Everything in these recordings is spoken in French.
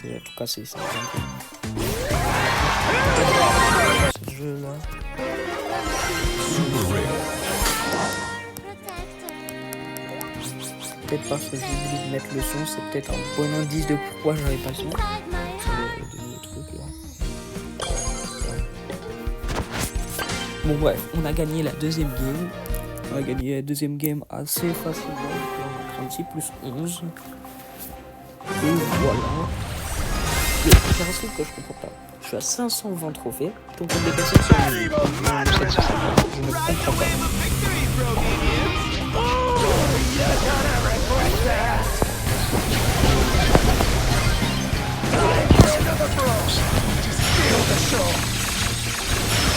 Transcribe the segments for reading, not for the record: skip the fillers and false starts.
Déjà tout cassé, c'est ce jeu là. Peut-être parce que j'ai oublié de mettre le son, c'est peut-être un bon indice de pourquoi j'avais pas le son. Bon bref, on a gagné la deuxième game. On a gagné la deuxième game assez facilement. On a 36 plus 11. Et voilà. C'est un truc que je comprends pas. Je suis à 520 trophées. Donc des personnes sont je ne comprends pas.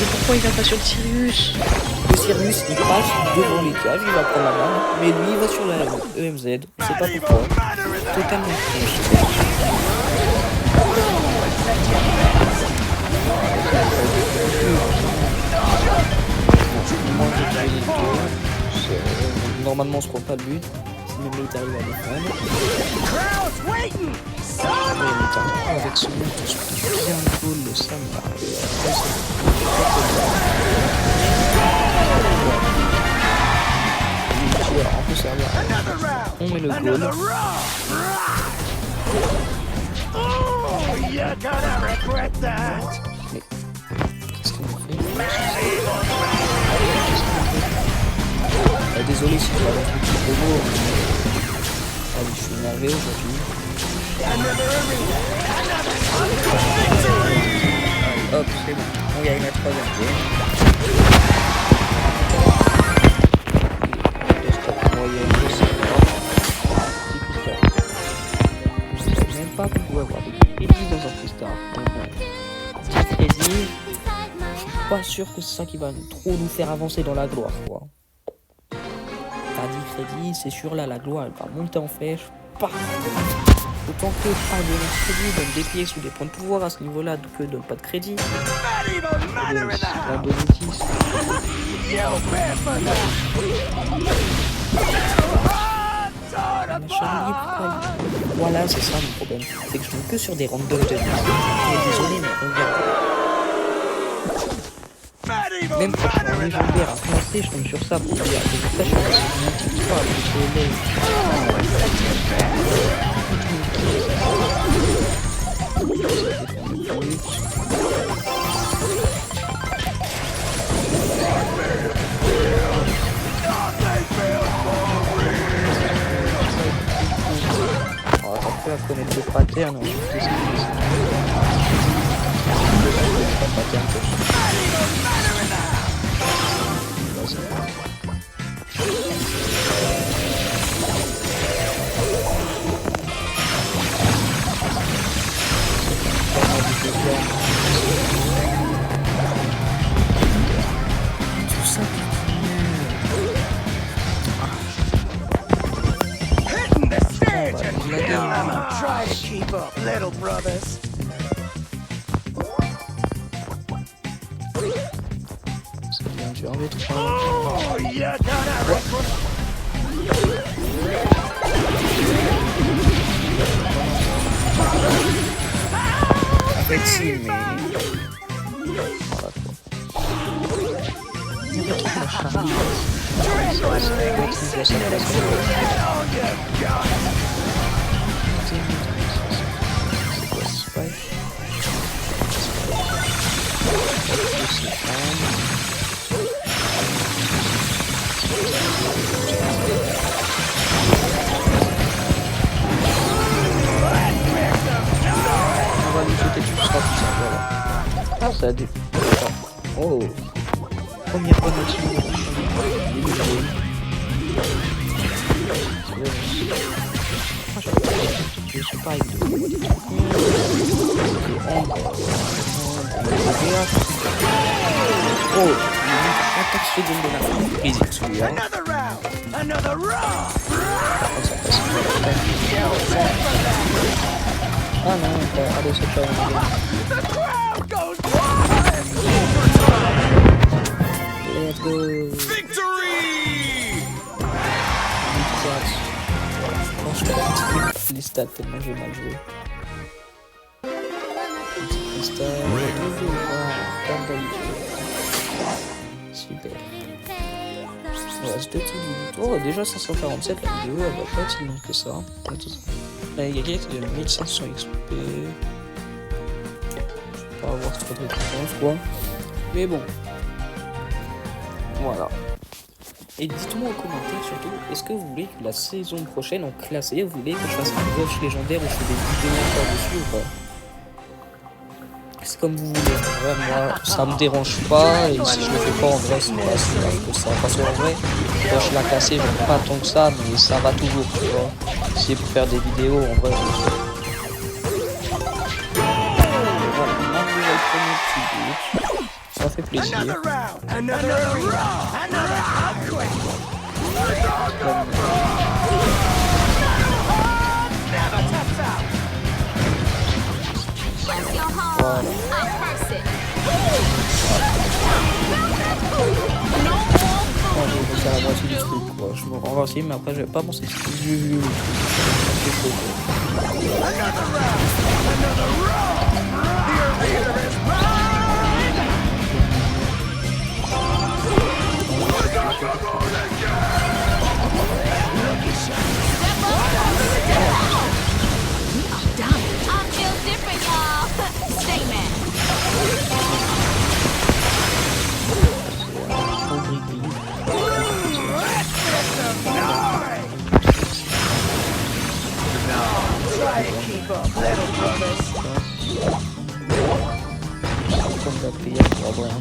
Mais pourquoi il va pas sur le Sirius? Le Sirius il passe devant les cages, il va prendre la main, mais lui il va sur la EMZ, je sais pas pourquoi. Totalement con. Normalement on se prend pas le but, si même il arrive à défendre. Avec ce mot qui est bien cool, le Sam on peut servir. On met le goal. Mais qu'est-ce qu'on fait? Désolé si tu as un petit peu beau. Allez, je suis énervé aujourd'hui. Hop, c'est bon. On gagne la troisième game. Le stop moyen de 50. Je sais même pas qu'on pouvait avoir des crédits dans un freestyle. Petit crédit. Je suis pas sûr que c'est ça qui va trop nous faire avancer dans la gloire, quoi. T'as 10 crédits, c'est sûr là la gloire elle va monter en flèche. Pas. Autant que pas donner de crédit, donne des pièces ou des points de pouvoir à ce niveau-là que donne pas de crédit. Voilà, c'est ça mon problème. C'est que je tombe que sur des randoms de vie. Désolé, mais regarde. Même quand je suis en légendaire à commencer, je tombe sur ça pour dire. C'est pour ça que je suis en multiple fois avec on va pas à connaître le pattern, on va tout ça. Try to keep up, little brothers. Ça devient dur avec toi. Oh, yeah, En fait, si, mais. On va nous sauter tout ça, voilà. Ah, ça a des. Oh! Première bonne action. Je suis pas avec de oh! Attaque seconde de la prise celui-là. Another round. Ah non, allez, c'est pas The crowd goes wild. let's go! Victory! les stats tellement j'ai mal joué. Petit cristal, toujours comme d'habitude. Super. Il reste 2 petites vidéos. Oh, déjà 547 la vidéo, elle va pas être si longue que ça. Là, il y a quelqu'un qui donne 1500 XP. Je vais pas avoir trop de récompenses, quoi. Mais bon. Voilà. Et dites-moi en commentaire surtout, est-ce que vous voulez que la saison prochaine en classé, vous voulez que je fasse un rush légendaire où je fais des vidéos encore dessus ou pas? C'est comme vous voulez. Ouais, moi, ça me dérange pas. Et si je le fais pas en vrai, c'est pas si grave que ça. Parce qu'en vrai, quand je l'ai cassé, j'aime pas tant que ça, mais ça va toujours, tu vois. Si c'est pour faire des vidéos, en vrai, je le fais. Voilà, maintenant, le premier petit glitch. Ça fait plaisir. Another round. Another round. Another earthquake. Never taps out. Bless your heart. Voilà. I curse it. Oh, j'ai fait la moitié du truc, quoi. Je me renverse, mais après, j'avais pas pensé. Vieux. Another round. Another round. Your leader is mine. I feel different, y'all. Stay mad. Trop gris. Try to keep up, little brothers. Comme la prière pour avoir un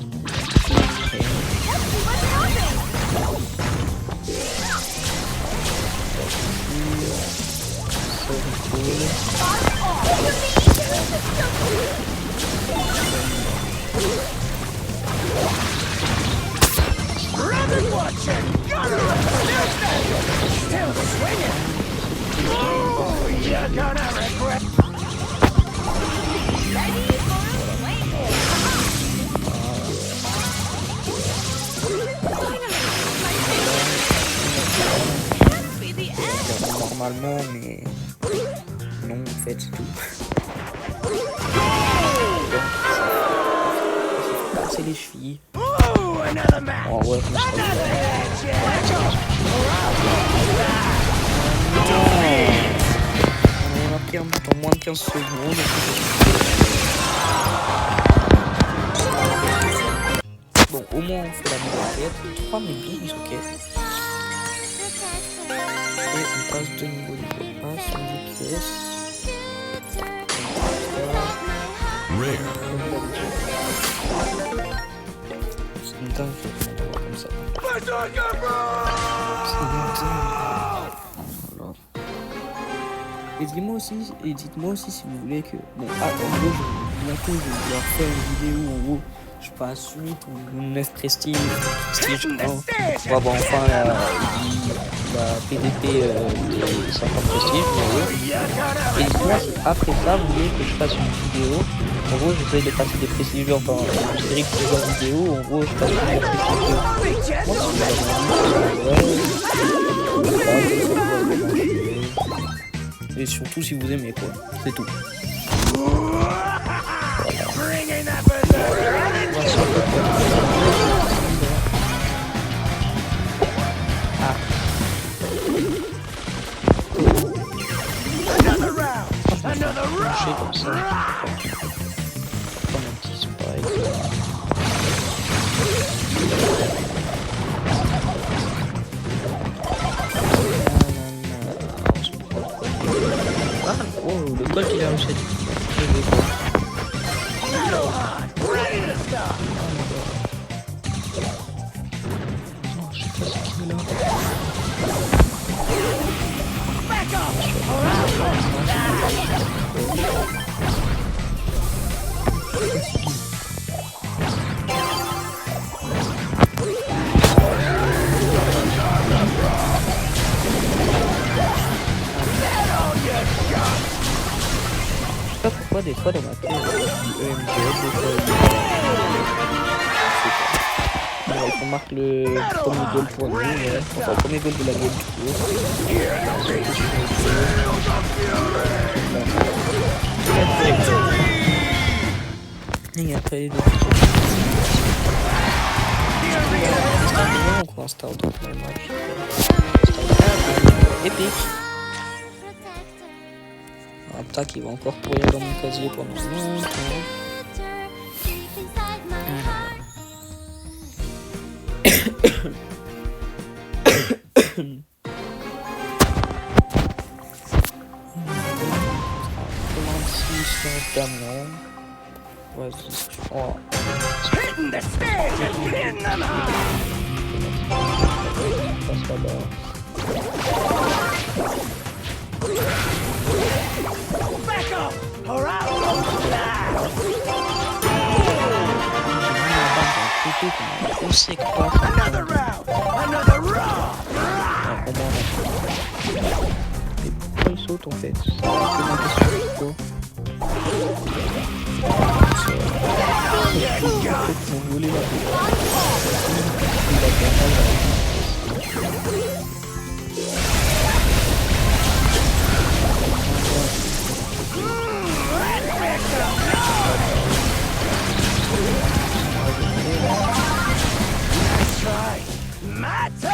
Rabbit watching. Gotta still swinging. Oh, you're gonna regret. normalement, mais non, en fait, c'est tout. C'est les chevilles. Ooh, another match. Oh ouais, je me serais Another match. Yeah. on a pris en moins de 15 secondes. Bon, au moins on fait la même enquête. 3012, ok. Et on passe de niveau de passe, on dit pièce. C'est une dingue de voir comme ça. Voilà. Et dites-moi aussi si vous voulez que... Bon, en gros, bientôt je vais devoir faire une vidéo en gros. Je passe 8 ou 9 prestige, on va voir enfin la PDP des 50 prestiges, et dites-moi si après ça vous voulez que je fasse une vidéo. En gros, j'essaie de passer des prestiges, enfin une série de plusieurs vidéos. En gros, je passe plusieurs prestiges. Et surtout si vous aimez, quoi. C'est tout. Bringing that berserker. Another round. Another round. Comme ça. Comme un petit spike. Oh, le col qu'il a réussi. Ready to stop. Non, je sais pas ce qu'il est là. Back up. Je sais pas pourquoi des fois dans ma tête, EMG, des fois, Ouais, on marque le premier goal pour nous. Ouais. Enfin, le premier goal de la game du coup. Et après, les deux. C'est un moment ou quoi, un start dans le match. Épique. Un tac, il va encore pourrir dans mon casier pendant longtemps. Notamment. Vas-y. Oh. Hitting the stands and pin them high. Passe là-bas. Back up, or I'll die. On sait que pas. Another round, another round. Et pourquoi il saute en fait? C'est ma question. Pourquoi? Vous voulez la My turn.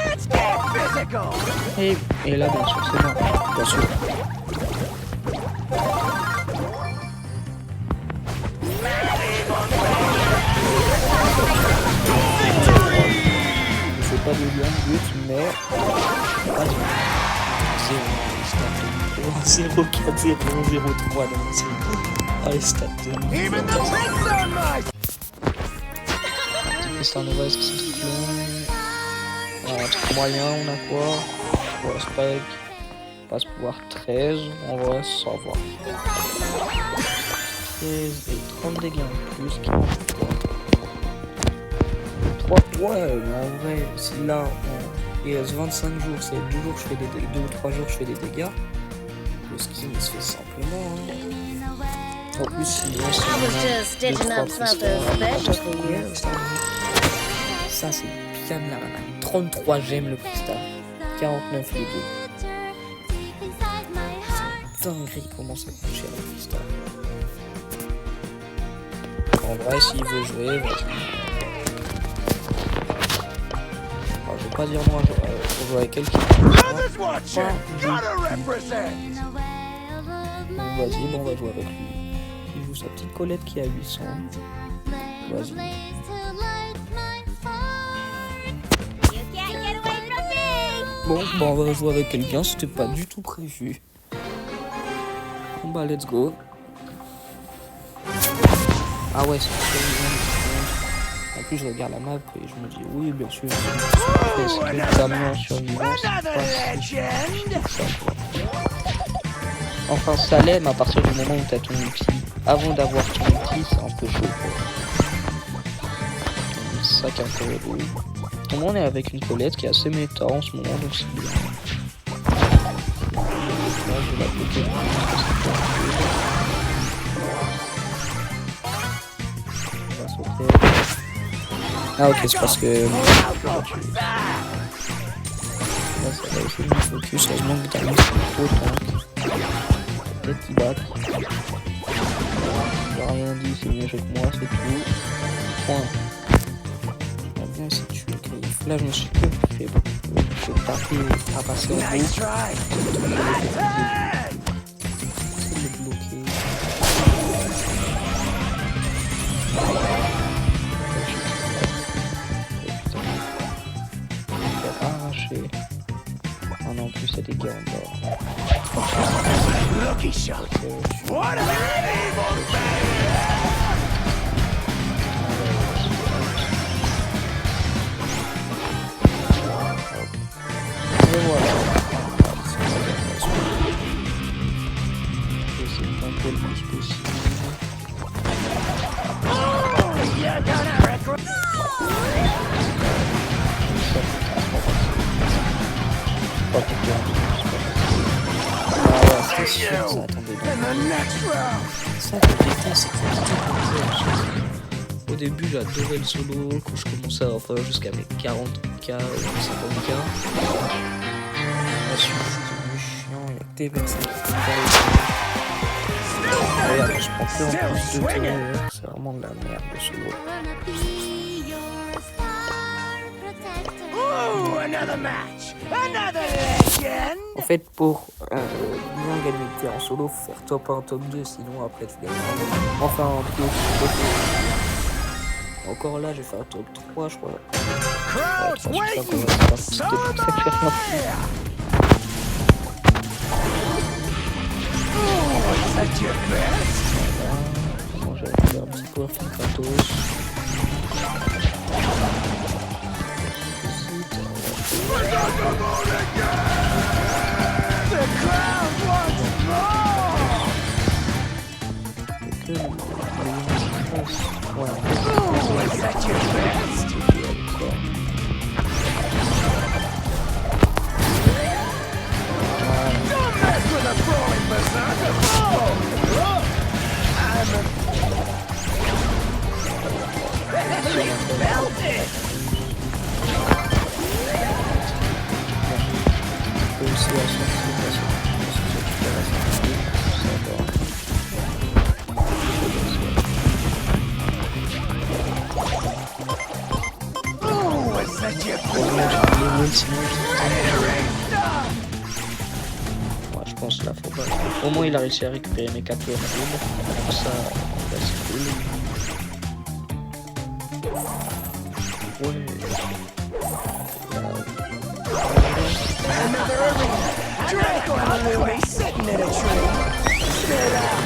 Let's get physical. Et là, bien sûr, c'est bon. Bien sûr. Je sais pas de bien de but, mais. Pas du 0, 4, 0, 0, 3 dans le série. Ah, les stats de. Even the tricks on my. Cristiano Nova, est-ce que c'est tout plein? Un truc moyen, on a quoi? Ouais, spike. Passe pouvoir 13. On va savoir. 13 et 30 dégâts en plus. 3. Ouais, mais en vrai, si là, il reste 25 jours, c'est 2 jours, je fais des dégâts, 2 ou 3 jours, je fais des dégâts. Le skin, il se fait simplement. Hein. En plus, si I was just stitching up something special for you. Ça, c'est bien de la banane. 33 gemmes le cristal. 49 les deux. C'est dinguerie comment ça coûte cher le cristal. En vrai, s'il veut jouer, vas-y. Alors, je vais pas dire moi, je jouer avec quelqu'un. Brothers watching, gotta represent. Vas-y, bon, on va jouer avec lui. Il joue sa petite Colette qui a 800. Vas-y. You can't get away from me. Bon, bah on va jouer avec quelqu'un, c'était pas du tout prévu. Bon bah let's go. Ah ouais, c'est en plus je regarde la map et je me dis oui bien sûr. C'est le camion sur une Another legend. Enfin ça l'aime à partir du moment où t'as ton outil. Avant d'avoir ton outil, c'est un peu chaud quoi. C'est ça qui est un peu relou. Tout le monde est avec une Colette qui est assez méta en ce moment, donc c'est bien. Là, je vais la bloquer. On va sauter. Ah ok, c'est parce que... Là, ça va essayer de me focus. Heureusement que Vitamin c'est trop tank. Peut-être qu'il bat. Il a rien dit, c'est mieux que moi, c'est tout. Point. Bien si tu es griffe. Là je me suis fait taper à passer au bout. Nice try. My turn. C'est le bloquer. Je vais arracher. Ah non, en plus il y a des gars en bas. Lucky shot. What an evil man. Et voilà. J'essaie de faire le plus possible. pas pourquoi. Ah ouais, c'était sûr que ça attendait. In the next round. Ça que j'étais, c'est que au début j'adorais le solo, quand je commençais à en faire jusqu'à mes 40k ou 50k. Ensuite c'est devenu chiant, il y a que des personnes qui font pas les regarde, je prends plus en plus de temps, c'est vraiment de la merde le solo. Ooh, another match. Another legend. En fait, pour bien gagner le tir en solo, faut faire top 1, top 2, sinon après tu gagnes. Enfin, un peu. Encore là, j'ai fait un top 3, je crois. Crowd's waiting. C'était pour ça que j'ai rien fait. Is that your best? Bon, j'avais fait un petit peu un gratos. The crowd wants more. Que voilà. Ooh, is that your best? Don't mess with a brawling berserker. Oh, Melt it. Aussi à sortir Ooh, is that your best? ouais, je pense là faut pas. Au moins il a réussi à récupérer mes 4 tours. Ça, c'est cool. Ouais. Another arena. Draco will be sitting in a tree. Sit out.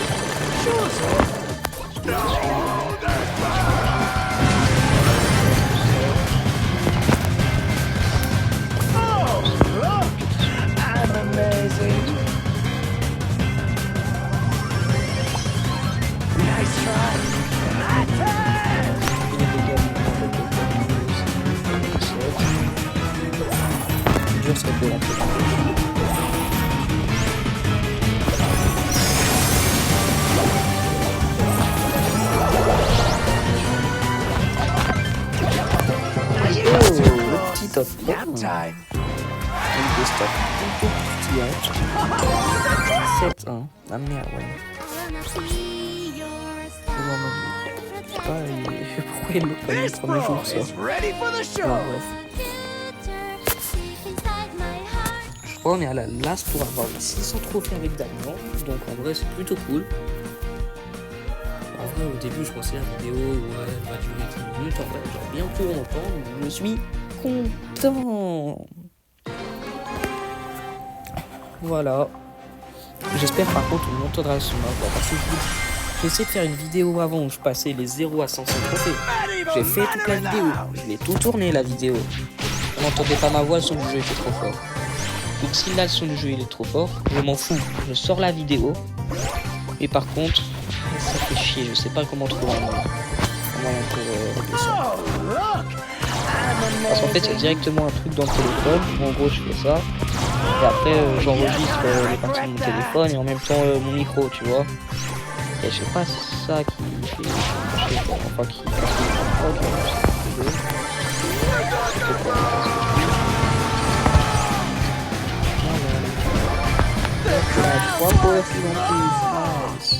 Oh, look! I'm amazing. Nice try. My turn. Dur, ça peut rentrer. Le petit top. Nap time. Un des stop. Tout petit hein. 7-1. Ah merde, ouais. Je sais pas, pourquoi il l'a pas mis le This premier bro jour, ça. is ready for the show. Ouais, bref. Je crois qu'on est à la last pour avoir les 600 trophées avec Damien. Donc en vrai, c'est plutôt cool. En vrai, au début, je pensais la vidéo, ouais, elle va durer 10 minutes. En fait, genre bien plus longtemps. Je suis content. Voilà. J'espère par contre qu'on m'entendra sur ma voix. Parce que j'ai essayé de faire une vidéo avant où je passais les 0 à 500 trophées. J'ai fait toute la vidéo. Je l'ai tout tourné la vidéo. On n'entendait pas ma voix, le son du jeu était trop fort. Donc si là le son du jeu il est trop fort, je m'en fous. Je sors la vidéo. Et par contre, ça fait chier. Je sais pas comment trouver un moyen pour régler ça. Oh, look! I'm Parce qu'en fait c'est directement un truc dans le téléphone. En gros je fais ça. Et après j'enregistre les parties de mon téléphone et en même temps mon micro, tu vois. Et je sais pas, c'est ça qui fait. Enfin qui. Trois power plus en plus. Nice.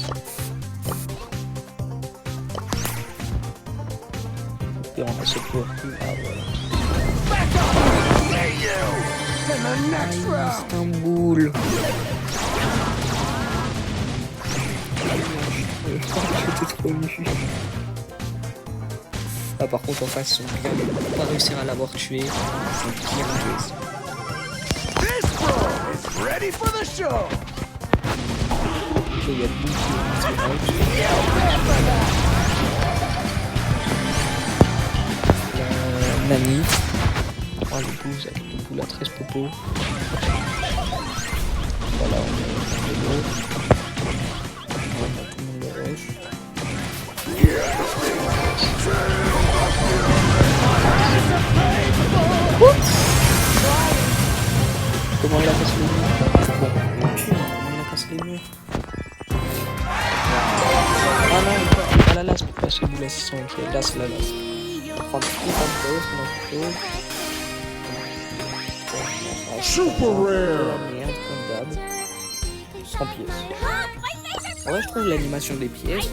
Et on a ce power plus. Ah voilà. See you in the next round. Istanbul. J'étais trop ému. Ah par contre en face ils sont bien. On va pas réussir à l'avoir tué. Ils sont bien joués. This bro is ready for the show. Il y a beaucoup de Nani. Oh le pouce avec le boule à 13 popos. Voilà, on est l'eau. On va tout le monde le rush. comment il a cassé les murs. Bon, on tue, hein, comment il a cassé les murs. Ah non, pas la lasse pour passer le boulet 600, ok, là c'est la lasse. On va prendre tout ça, ce qu'on a fait. Super rare. La merde, comme d'hab. 100 pièces. Ouais, je trouve l'animation des pièces,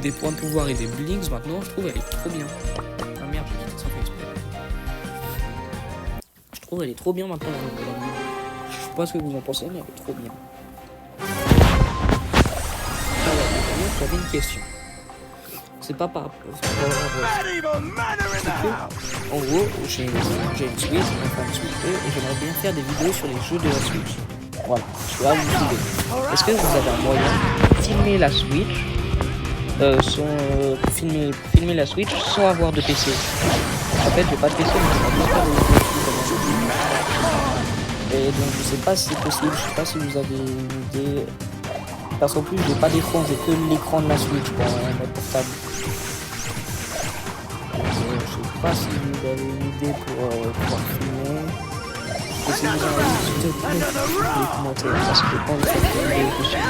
des points de pouvoir et des blinks maintenant, je trouve elle est trop bien. Ah merde, j'ai quitté sans faire exprès. Je trouve elle est trop bien maintenant. Je sais pas ce que vous en pensez, mais elle est trop bien. J'avais une question. C'est pas par rapport. Not even manner in the house. En gros, j'ai une Switch, une Switch 2, et j'aimerais bien faire des vidéos sur les jeux de la Switch. Voilà, je suis là, vous suivez. Est-ce que vous avez un moyen de filmer la Switch, filmer la Switch sans avoir de PC? En fait, j'ai pas de PC, mais j'aimerais bien faire des vidéos dessus. Et donc, je sais pas si c'est possible, je sais pas si vous avez une idée. Parce qu'en plus, j'ai pas d'écran, j'ai que l'écran de la Switch pour mode portable. Je sais pas si vous avez une idée pour pouvoir filmer. Et si vous avez une idée, les commentaires, parce que quand vous faites une vidéo que sur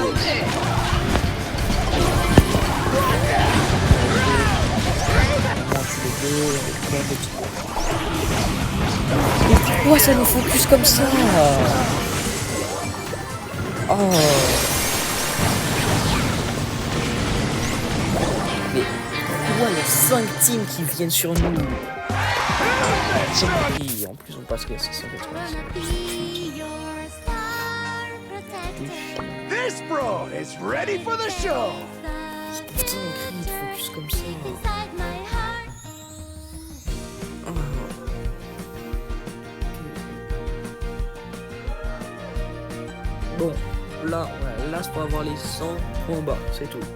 mais pourquoi ça nous focus comme ça? Oh. Mais pourquoi il y a 5 teams qui viennent sur nous? Et en plus on passe que 685. This bro is ready for the show. Putain, cri de focus comme ça. Oh. Bon, là, voilà, là c'est pour avoir les 100 points bas, c'est tout.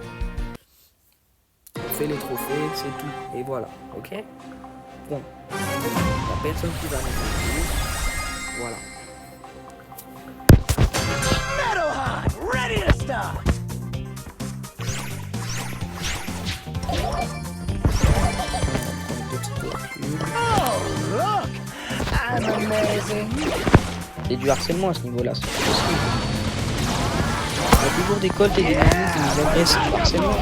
On fait les trophées, c'est tout. Et voilà, ok? Bon. La personne qui va nous faire plus. Voilà. Metal Hot, ready to start. Oh, look! I'm amazing. C'est du harcèlement à ce niveau-là, c'est pas possible. Il y a toujours des colts et des ennemis qui nous agressent, c'est du harcèlement.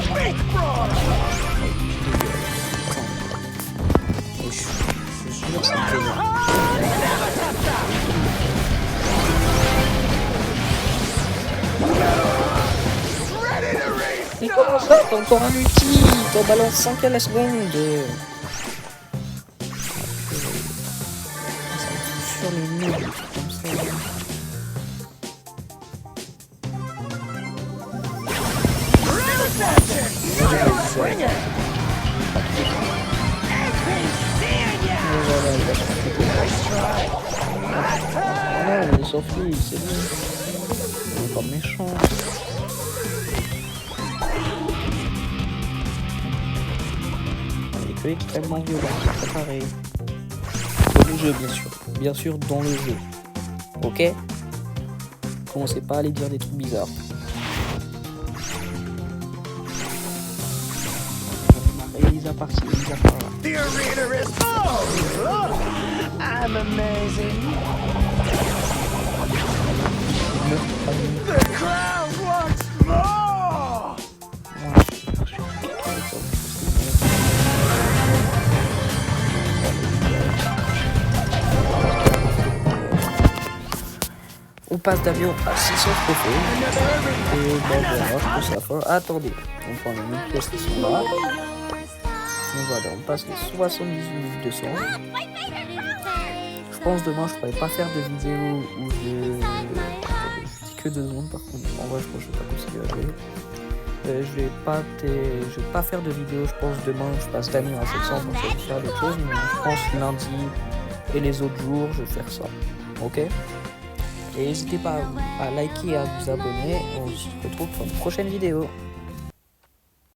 Je suis sûr que c'est plaisant. Mais comment ça? T'as encore un ulti? T'en balances 5 à la seconde. Ça me fout sur les nerfs, des trucs comme ça. Non, il s'enfuit, c'est bon. Il est pas méchant. Il est que extrêmement violent, c'est pas pareil. Dans le jeu, bien sûr. Bien sûr, dans le jeu. Ok? Commencez pas à aller dire des trucs bizarres. Elisa par-ci, Elisa par-là. The arena is oh, look! I'm amazing. The crowd wants more. On passe d'avion à 600 trophées. Et ben voilà, je trouve ça fort. Attendez, on prend les 1000 pièces qui sont là. Donc voilà, on passe les 78 200. Je pense demain je pourrais pas faire de vidéo où je dis que 2 secondes par contre. En vrai je pense que je vais pas continuer à jouer. Je vais pas faire de vidéo, je pense demain je passe d'année à 700 pour faire d'autres choses. Mais je pense lundi et les autres jours je vais faire ça. Ok? Et n'hésitez pas à liker et à vous abonner. On se retrouve pour une prochaine vidéo.